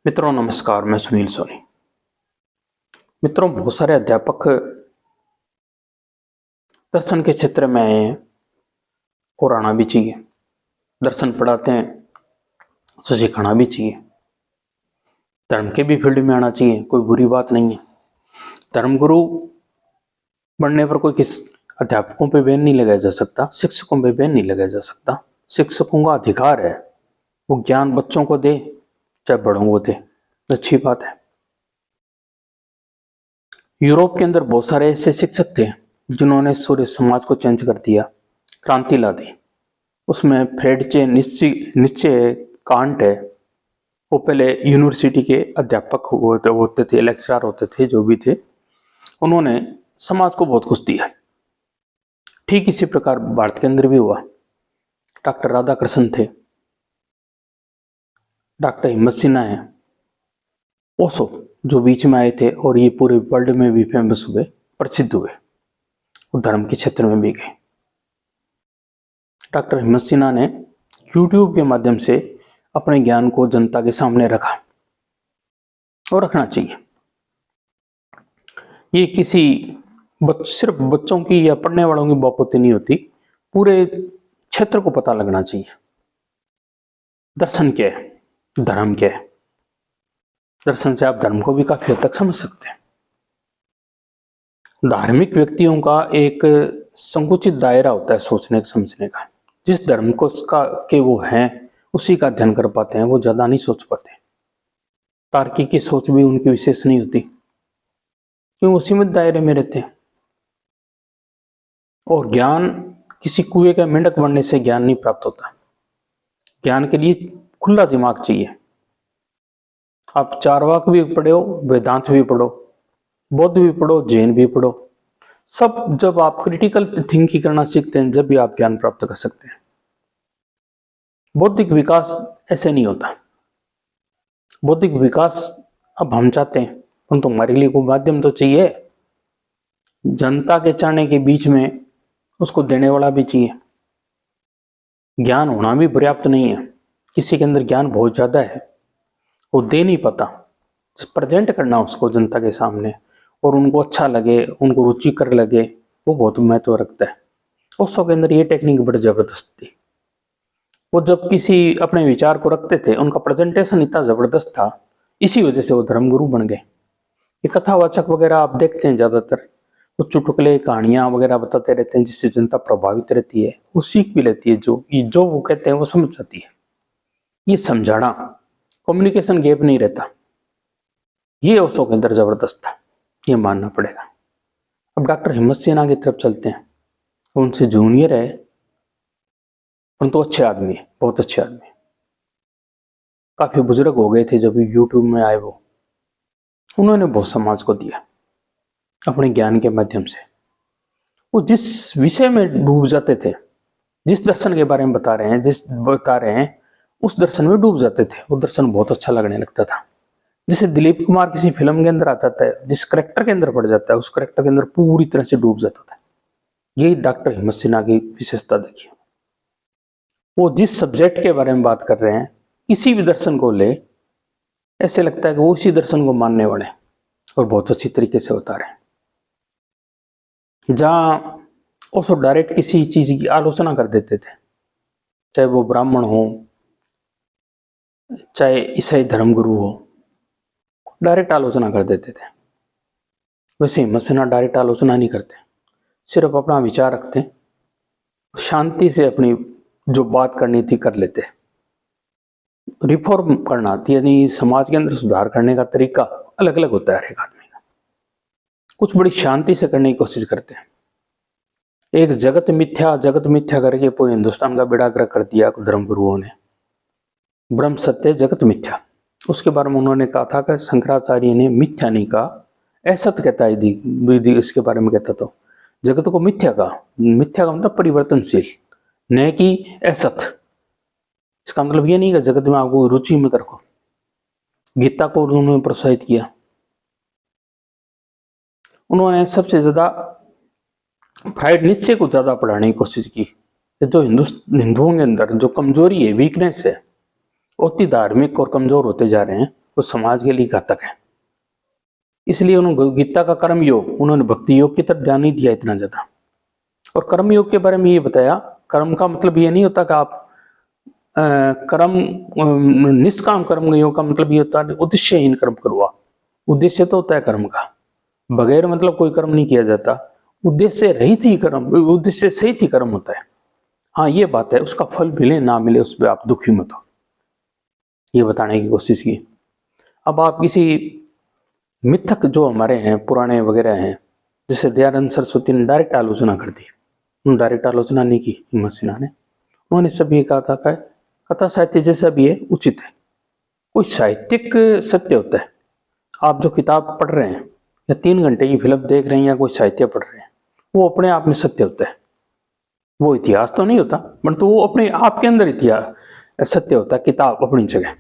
मित्रों नमस्कार, मैं सुनील सोनी। मित्रों, बहुत सारे अध्यापक दर्शन के क्षेत्र में आए हैं और आना भी चाहिए। दर्शन पढ़ाते हैं तो सिखाना भी चाहिए। धर्म के भी फील्ड में आना चाहिए, कोई बुरी बात नहीं है। धर्मगुरु बनने पर कोई किस अध्यापकों पे बैन नहीं लगाया जा सकता, शिक्षकों पे बैन नहीं लगाया जा सकता। शिक्षकों का अधिकार है वो ज्ञान बच्चों को दे, चाहे बड़ों को दे, अच्छी बात है। यूरोप के अंदर बहुत सारे ऐसे शिक्षक थे जिन्होंने पूरे समाज को चेंज कर दिया, क्रांति ला दी। उसमें फ्रेडचे निश्चय कांट है। वो पहले यूनिवर्सिटी के अध्यापक होते थे, लेक्चरर होते थे, जो भी थे। उन्होंने समाज को बहुत कुछ दिया। ठीक इसी प्रकार भारत के अंदर भी हुआ। डॉक्टर राधाकृष्णन थे, डॉक्टर हिम्मत सिन्हा है, ओशो जो बीच में आए थे और ये पूरे वर्ल्ड में भी फेमस हुए, प्रसिद्ध हुए, वो धर्म के क्षेत्र में भी गए। डॉक्टर हिम्मत सिन्हा ने यूट्यूब के माध्यम से अपने ज्ञान को जनता के सामने रखा और रखना चाहिए। ये किसी सिर्फ बच्चों की या पढ़ने वालों की बापती नहीं होती, पूरे क्षेत्र को पता लगना चाहिए दर्शन क्या है, धर्म क्या है। दर्शन से आप धर्म को भी काफी हद तक समझ सकते हैं। धार्मिक व्यक्तियों का एक संकुचित दायरा होता है सोचने समझने का। जिस धर्म को के वो हैं उसी का अध्ययन कर पाते हैं, वो ज्यादा नहीं सोच पाते। तार्किक की सोच भी उनकी विशेष नहीं होती, क्योंकि वो सीमित दायरे में रहते हैं। और ज्ञान किसी कुएं का मेंढक बनने से ज्ञान नहीं प्राप्त होता। ज्ञान के लिए खुला दिमाग चाहिए। आप चारवाक भी पढ़ो, वेदांत भी पढ़ो, बौद्ध भी पढ़ो, जैन भी पढ़ो, सब जब आप क्रिटिकल थिंकिंग करना सीखते हैं, जब भी आप ज्ञान प्राप्त कर सकते हैं। बौद्धिक विकास ऐसे नहीं होता। बौद्धिक विकास अब हम चाहते हैं, परंतु हमारे लिए कोई माध्यम तो चाहिए। जनता के चाहने के बीच में उसको देने वाला भी चाहिए। ज्ञान होना भी पर्याप्त नहीं है। किसी के अंदर ज्ञान बहुत ज्यादा है, वो दे नहीं पाता। प्रेजेंट करना उसको जनता के सामने और उनको अच्छा लगे, उनको रुचिकर लगे, वो बहुत महत्व रखता है। उसके के अंदर ये टेक्निक बड़ी जबरदस्त थी। वो जब किसी अपने विचार को रखते थे, उनका प्रेजेंटेशन इतना जबरदस्त था, इसी वजह से वो धर्मगुरु बन गए। ये कथावाचक वगैरह आप देखते हैं, ज्यादातर वो चुटकुले कहानियां वगैरह बताते रहते हैं, जिससे जनता प्रभावित रहती है, वो सीख भी लेती है। जो वो कहते हैं वो समझ जाती है। ये समझाना, कम्युनिकेशन गैप नहीं रहता, ये ओशो के अंदर जबरदस्त था, ये मानना पड़ेगा। अब डॉक्टर हिम्मत सिन्हा की तरफ चलते हैं। उनसे जूनियर है, परंतु अच्छे आदमी है, बहुत अच्छे आदमी। काफी बुजुर्ग हो गए थे जब यूट्यूब में आए वो। उन्होंने बहुत समाज को दिया अपने ज्ञान के माध्यम से। वो जिस विषय में डूब जाते थे, जिस दर्शन के बारे में बता रहे हैं, उस दर्शन में डूब जाते थे। वो दर्शन बहुत अच्छा लगने लगता था। जैसे दिलीप कुमार किसी फिल्म के अंदर आता था, जिस करेक्टर के अंदर पड़ जाता है, उस करेक्टर के अंदर पूरी तरह से डूब जाता था। यही डॉक्टर हिम्मत सिन्हा की विशेषता देखिए। वो जिस सब्जेक्ट के बारे में बात कर रहे हैं, किसी भी दर्शन को ले, ऐसे लगता है कि वो इसी दर्शन को मानने वाले और बहुत अच्छी तरीके से बता रहे हैं। जहां उसको डायरेक्ट किसी चीज की आलोचना कर देते थे, चाहे वो ब्राह्मण हो, चाहे ईसाई धर्मगुरु हो, डायरेक्ट आलोचना कर देते थे। वैसे हिम्मत सिन्हा डायरेक्ट आलोचना नहीं करते, सिर्फ अपना विचार रखते, शांति से अपनी जो बात करनी थी कर लेते। रिफॉर्म करना थी, यानी समाज के अंदर सुधार करने का तरीका अलग अलग होता है हर एक आदमी का। कुछ बड़ी शांति से करने की कोशिश करते हैं। एक जगत मिथ्या करके पूरे हिंदुस्तान का बेड़ा गर्क कर दिया धर्मगुरुओं ने। ब्रह्म सत्य जगत मिथ्या, उसके बारे में उन्होंने कहा था कि शंकराचार्य ने मिथ्या नहीं कहा, असत कहता है। इसके बारे में कहता तो जगत को मिथ्या कहा। मिथ्या का मतलब परिवर्तनशील, न कि असत। इसका मतलब ये नहीं कि जगत में आपको रुचि मत रखो। गीता को उन्होंने प्रोत्साहित किया। उन्होंने सबसे ज्यादा फ्राइड निश्चय को ज्यादा पढ़ाने की कोशिश की। जो हिंदुओं के अंदर जो कमजोरी है, वीकनेस है, अति धार्मिक और कमजोर होते जा रहे हैं, वो समाज के लिए घातक है। इसलिए उन्होंने गीता का कर्म योग, उन्होंने भक्ति योग की तरफ ध्यान नहीं दिया इतना ज्यादा। और कर्म योग के बारे में ये बताया, कर्म का मतलब ये नहीं होता कि आप कर्म निष्काम कर्म योग का मतलब ये होता है उद्देश्यहीन कर्म करो। आप उद्देश्य तो होता है कर्म का, बगैर मतलब कोई कर्म नहीं किया जाता। उद्देश्य रहित ही कर्म, उद्देश्य सहित ही कर्म होता है। हाँ ये बात है, उसका फल मिले ना मिले उस पर आप दुखी मत हो, ये बताने की कोशिश की। अब आप किसी मिथक जो हमारे हैं पुराने वगैरह हैं, जैसे दयानंद सरस्वती ने डायरेक्ट आलोचना कर दी, उन्होंने डायरेक्ट आलोचना नहीं की हिम्मत सिन्हा ने। उन्होंने सब ये कहा था कि कथा साहित्य जैसा भी है उचित है, कोई साहित्यिक सत्य होता है। आप जो किताब पढ़ रहे हैं या 3 घंटे की फिल्म देख रहे हैं या कोई साहित्य पढ़ रहे हैं, वो अपने आप में सत्य होता है। वो इतिहास तो नहीं होता, परंतु वो अपने आप के अंदर इतिहास सत्य होता है। किताब अपनी जगह,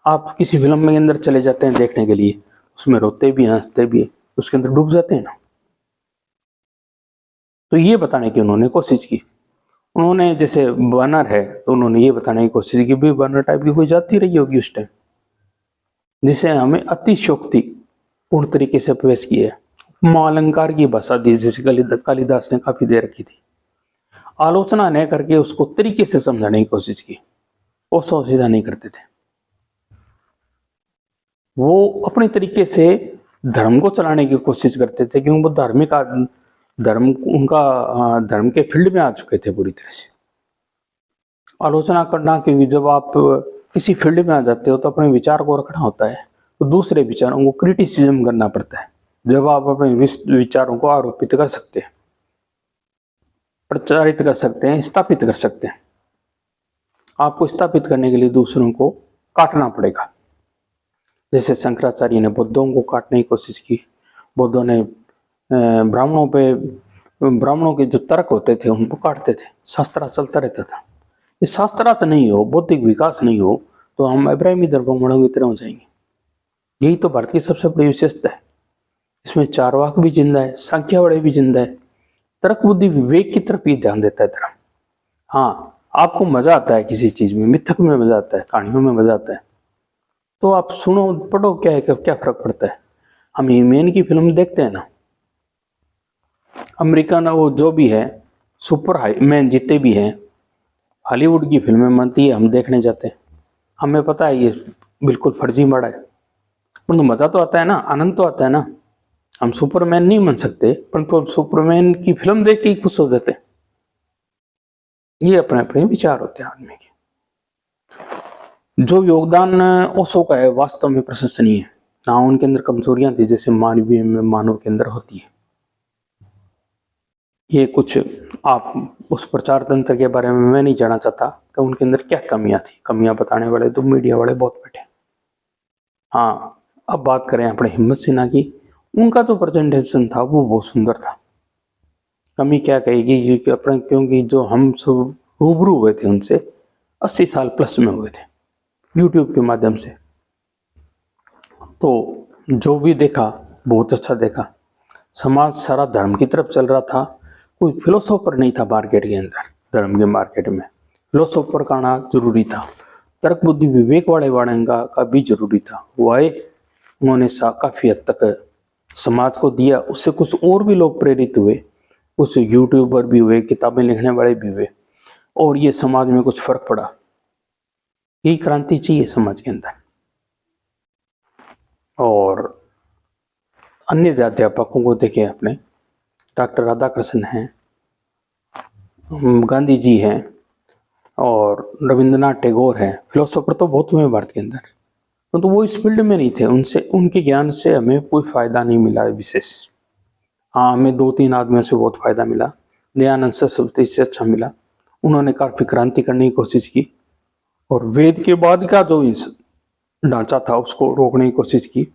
आप किसी फिल्म में अंदर चले जाते हैं देखने के लिए, उसमें रोते भी हंसते भी, उसके अंदर डूब जाते हैं ना। तो ये बताने की उन्होंने कोशिश की। उन्होंने जैसे वानर है तो उन्होंने ये बताने की कोशिश की भी वानर टाइप की कोई जाति रही होगी उस टाइम, जिसे हमें अतिशोक्ति पूर्ण तरीके से पेश किया है। अलंकार की भाषा दी, जैसे कालिदास ने काफी दे रखी थी। आलोचना न करके उसको तरीके से समझाने की कोशिश की, वो सीधा नहीं करते थे। वो अपने तरीके से धर्म को चलाने की कोशिश करते थे, क्योंकि वो धार्मिक धर्म उनका धर्म के फील्ड में आ चुके थे पूरी तरह से। आलोचना करना, क्योंकि जब आप किसी फील्ड में आ जाते हो तो अपने विचार को रखना होता है, तो दूसरे विचारों को क्रिटिसिज्म करना पड़ता है। जब आप अपने विचारों को आरोपित कर सकते हैं, प्रचारित कर सकते हैं, स्थापित कर सकते हैं, आपको स्थापित करने के लिए दूसरों को काटना पड़ेगा। जैसे शंकराचार्य ने बुद्धों को काटने की कोशिश की, बुद्धों ने ब्राह्मणों के जो तर्क होते थे उनको काटते थे, शास्त्रा चलता रहता था। ये शास्त्रार्थ नहीं हो, बौद्धिक विकास नहीं हो, तो हम इब्राहिमी धर्मों की तरह हो जाएंगे। यही तो भारत की सबसे बड़ी विशेषता है। इसमें चारवाक भी जिंदा है, सांख्यवाड़ी भी जिंदा है, तर्क बुद्धि विवेक की तरफ ही ध्यान देता है धर्म। हाँ, आपको मजा आता है किसी चीज में, मिथक में मजा आता है, कहानियों में मजा आता है, तो आप सुनो पढ़ो, क्या है, क्या फर्क पड़ता है। हम ह्यूमन की फिल्म देखते हैं ना, अमेरिकन वो जो भी है सुपर हाई मैन जितने भी हैं, हॉलीवुड की फिल्में बनती है, हम देखने जाते हैं, हमें पता है ये बिल्कुल फर्जी माड़ा है, परंतु मजा तो आता है ना, आनंद तो आता है ना। हम सुपरमैन नहीं बन सकते, परंतु हम सुपरमैन की फिल्म देख के ही खुश हो जाते हैं। ये अपने अपने विचार होते हैं आदमी के। जो योगदान ओशो का है वास्तव में प्रशंसनीय है। हाँ, उनके अंदर कमजोरियां थी, जैसे मानवीय में मानव के अंदर होती है। ये कुछ आप उस प्रचार तंत्र के बारे में मैं नहीं जानना चाहता कि उनके अंदर क्या कमियां थी। कमियां बताने वाले तो मीडिया वाले बहुत बैठे। हाँ, अब बात करें अपने हिम्मत सिन्हा की। उनका जो प्रेजेंटेशन था वो बहुत सुंदर था। कमी क्या कहेगी कि अपने, क्योंकि जो हम सब रूबरू हुए थे उनसे 80 साल प्लस में हुए थे यूट्यूब के माध्यम से, तो जो भी देखा बहुत अच्छा देखा। समाज सारा धर्म की तरफ चल रहा था, कोई फिलोसोफर नहीं था मार्केट के अंदर। धर्म के मार्केट में फिलोसोफर का आना जरूरी था, तर्क बुद्धि विवेक वाले वाणंगा का भी जरूरी था। वो आए, उन्होंने काफी हद तक समाज को दिया, उससे कुछ और भी लोग प्रेरित हुए, कुछ यूट्यूबर भी हुए, किताबें लिखने वाले भी हुए, और ये समाज में कुछ फर्क पड़ा। यही क्रांति चाहिए समाज के अंदर। और अन्य अध्यापकों को देखें, अपने डॉक्टर राधाकृष्णन हैं, गांधी जी हैं, और रविंद्रनाथ टैगोर हैं। फिलोसोफर तो बहुत हुए भारत के अंदर, तो वो इस फील्ड में नहीं थे, उनसे उनके ज्ञान से हमें कोई फायदा नहीं मिला विशेष। हाँ, हमें 2-3 आदमियों से बहुत फायदा मिला। दयानंद सरस्वती से अच्छा मिला, उन्होंने काफी क्रांति करने की कोशिश की, और वेद के बाद का जो ढांचा था उसको रोकने की कोशिश की,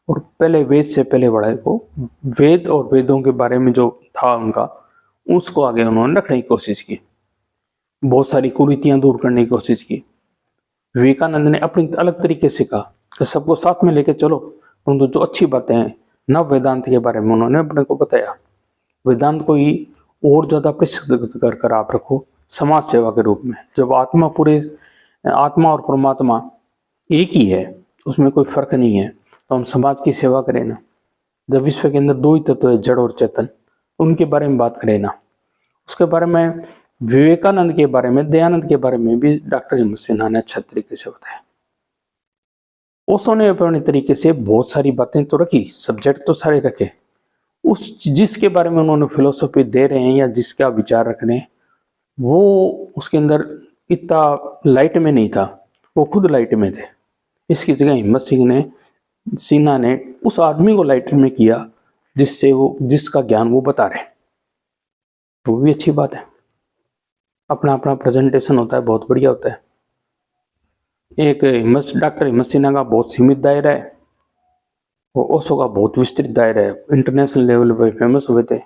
और पहले वेद से पहले बढ़ाए को वेद और वेदों के बारे में जो था उनका, उसको आगे उन्होंने रखने की कोशिश की। बहुत सारी कुरीतियां दूर करने की कोशिश की। विवेकानंद ने अपनी अलग तरीके से कहा कि सबको साथ में लेके चलो, परंतु जो अच्छी बातें हैं नव वेदांत के बारे में उन्होंने अपने को बताया। वेदांत को ही और ज्यादा प्रसिद्ध कर आप रखो समाज सेवा के रूप में। जब आत्मा और परमात्मा एक ही है, उसमें कोई फर्क नहीं है, तो हम समाज की सेवा करें ना। जब विश्व के अंदर दो ही तत्व है, जड़ और चेतन, उनके बारे में बात करें ना। उसके बारे में, विवेकानंद के बारे में, दयानंद के बारे में भी डॉक्टर हिम्मत सिन्हा ने अच्छे तरीके से बताया। ओशो ने अपने तरीके से बहुत सारी बातें तो रखी, सब्जेक्ट तो सारे रखे, उस जिसके बारे में उन्होंने फिलोसफी दे रहे हैं या जिसका विचार रख रहे हैं, वो उसके अंदर इतना लाइट में नहीं था, वो खुद लाइट में थे। इसकी जगह हिम्मत सिन्हा ने उस आदमी को लाइट में किया जिसका ज्ञान वो बता रहे हैं, तो वो भी अच्छी बात है। अपना अपना प्रेजेंटेशन होता है, बहुत बढ़िया होता है। एक डॉक्टर हिम्मत सिन्हा का बहुत सीमित दायरा है, वो ओशो का बहुत विस्तृत दायरा है, इंटरनेशनल लेवल पे फेमस हुए थे,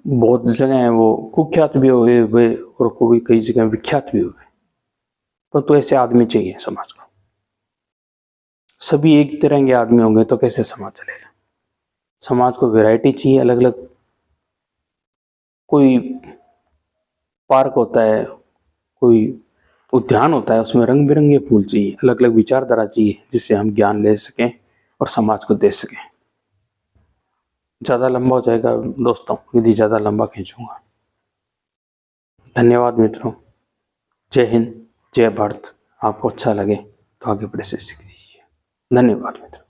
बहुत जगह है वो कुख्यात भी हुए और कोई कई जगह विख्यात भी हुए। तो ऐसे आदमी चाहिए समाज को। सभी एक तरह के आदमी होंगे तो कैसे समाज चलेगा। समाज को वैरायटी चाहिए, अलग अलग। कोई पार्क होता है, कोई उद्यान होता है, उसमें रंग बिरंगे फूल चाहिए, अलग अलग विचारधारा चाहिए, जिससे हम ज्ञान ले सकें और समाज को दे सकें। ज़्यादा लंबा हो जाएगा दोस्तों, यदि ज़्यादा लंबा खींचूंगा। धन्यवाद मित्रों। जय हिंद, जय भारत। आपको अच्छा लगे तो आगे बढ़े से सीख दीजिए। धन्यवाद मित्रों।